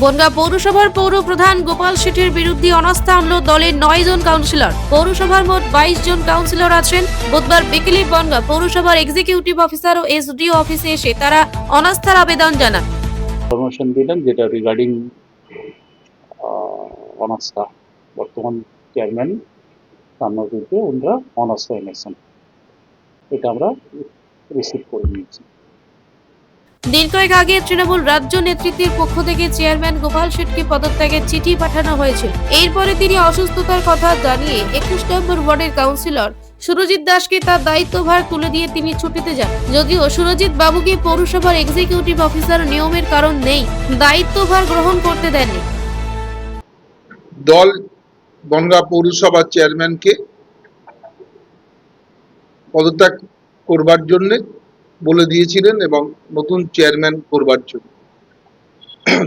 বনগাঁ পৌরসভার পৌর প্রধান গোপাল শেঠের বিরুদ্ধে অনাস্থা আনল দলের 9 জন কাউন্সিলর। পৌরসভার মোট 22 জন কাউন্সিলর আছেন। বুধবার বিকেলে বনগাঁ পৌরসভার এক্সিকিউটিভ অফিসার ও এসডিও অফিসে এসে তারা অনাস্থার আবেদন জানান। ইনফরমেশন দিলেন যেটা রিগার্ডিং অনাস্থা বর্তমান চেয়ারম্যান তার নজরকে ওনারা অনাস্থা এনেছেন, এটা আমরা রিসিভ করে নিয়েছি। দিন কয়েক আগে তৃণমূল রাজ্য নেতৃত্বের পক্ষ থেকে চেয়ারম্যান গোপাল শেঠকে পদত্যাগের চিঠি পাঠানো হয়েছিল। এরপরে তিনি অসুস্থতার কথা জানিয়ে 21 নম্বর ওয়ার্ডের কাউন্সিলর সুরজিৎ দাসকে তার দায়িত্বভার তুলে দিয়ে তিনি ছুটিতে যান। যদিও সুরজিৎ বাবুকে পৌরসভার এক্সিকিউটিভ অফিসার নিয়মের কারণ নেই দায়িত্বভার গ্রহণ করতে দেননি। দল বনগাঁ পৌরসভার চেয়ারম্যানকে পদত্যাগ করবার জন্য বলে দিয়েছিলেন এবং নতুন চেয়ারম্যান করবার জন্য।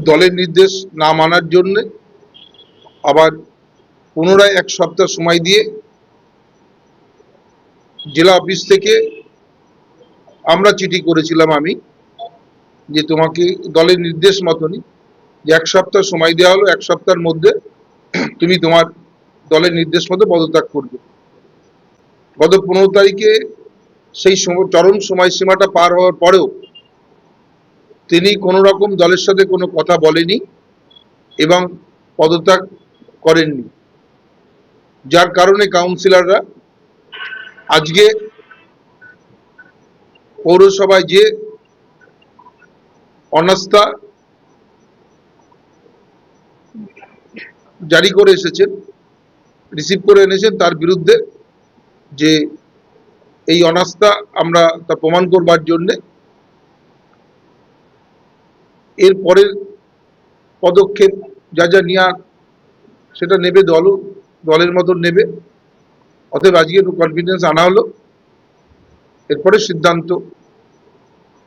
দলের নির্দেশ না মানার জন্য আবার পুনরায় 1 সপ্তাহ সময় দিয়ে জেলা অফিস থেকে আমরা চিঠি করেছিলাম আমি যে তোমাকে দলের নির্দেশ মতনই যে 1 সপ্তাহ সময় দেওয়া হলো, 1 সপ্তাহের মধ্যে তুমি তোমার দলের নির্দেশ মতো পদত্যাগ করবে। গত 15 তারিখে সেই চরম সময়সীমাটা পার হওয়ার পরেও তিনি কোনো রকম দলের সাথে কোনো কথা বলেনি এবং পদত্যাগ করেননি, যার কারণে কাউন্সিলররা আজকে পৌরসভায় যে অনাস্থা জারি করে এসেছেন, রিসিভ করে এনেছেন, তার বিরুদ্ধে যে এই অনাস্থা আমরা তা প্রমাণ করবার জন্য এর পরের পদক্ষেপ যা যা নেওয়া সেটা নেবে দলের মতন নেবে। অতএব আজকে কনফিডেন্স আনা হলো, এরপরে সিদ্ধান্ত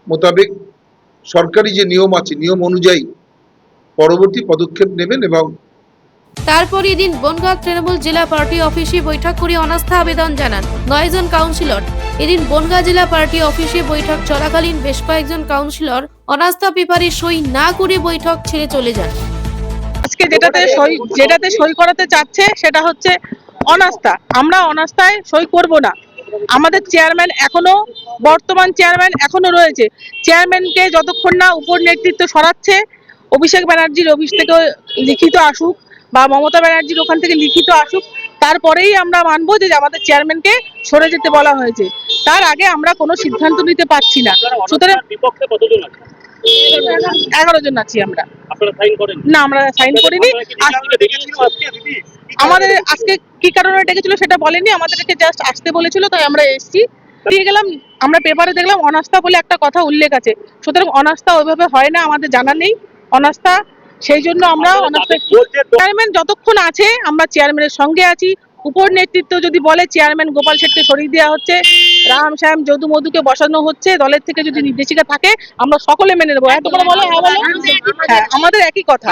মোতাবেক সরকারি যে নিয়ম আছে নিয়ম অনুযায়ী পরবর্তী পদক্ষেপ নেবেন। এবং তারপর এদিন বনগাঁ তৃণমূল জেলা পার্টি অফিসে বৈঠক করে অনাস্থা আবেদন জানান 9 জন কাউন্সিলর। এদিন বনগাঁ জেলা পার্টি অফিসে বৈঠক চলাকালীন বেশ কয়েকজন কাউন্সিলর অনাস্থা পেপারে সই না করে বৈঠক ছেড়ে চলে যান। আজকে যেটাতে সই করাতে চাচ্ছে সেটা হচ্ছে অনাস্থা। আমরা অনাস্থায় সই করব না। আমাদের চেয়ারম্যান এখনো, বর্তমান চেয়ারম্যান এখনো রয়েছে। চেয়ারম্যানকে যতক্ষণ না উপর নেতৃত্ব সরাচ্ছে, অভিষেক ব্যানার্জির অফিস থেকে লিখিত আসুক বা মমতা ব্যানার্জির ওখান থেকে লিখিত আসুক, তারপরেই আমরা মানবো যে আমাদের চেয়ারম্যানকে সরে যেতে বলা হয়েছে। তার আগে আমরা কোনো সিদ্ধান্ত নিতে পারছি না। সুতরাং 11 জন আছি আমরা। না, আমরা সাইন করিনি। আমাদের আজকে কি কারণে ডেকেছিল সেটা বলেনি, আমাদেরকে জাস্ট আসতে বলেছিল, তাই আমরা এসেছি। দিয়ে গেলাম, আমরা পেপারে দেখলাম অনাস্থা বলে একটা কথা উল্লেখ আছে। সুতরাং অনাস্থা ওইভাবে হয় না, আমাদের জানা নেই অনাস্থা। সেই জন্য আমরা চেয়ারম্যান যতক্ষণ আছে আমরা চেয়ারম্যানের সঙ্গে আছি। উপর নেতৃত্ব যদি বলে চেয়ারম্যান গোপাল শেঠকে সরিয়ে দেওয়া হচ্ছে, রাম শ্যাম যদু মধুকে বসানো হচ্ছে, দলের থেকে যদি নির্দেশিকা থাকে আমরা সকলে মেনে নেবো। এত করে বলো, হ্যাঁ, আমাদের একই কথা।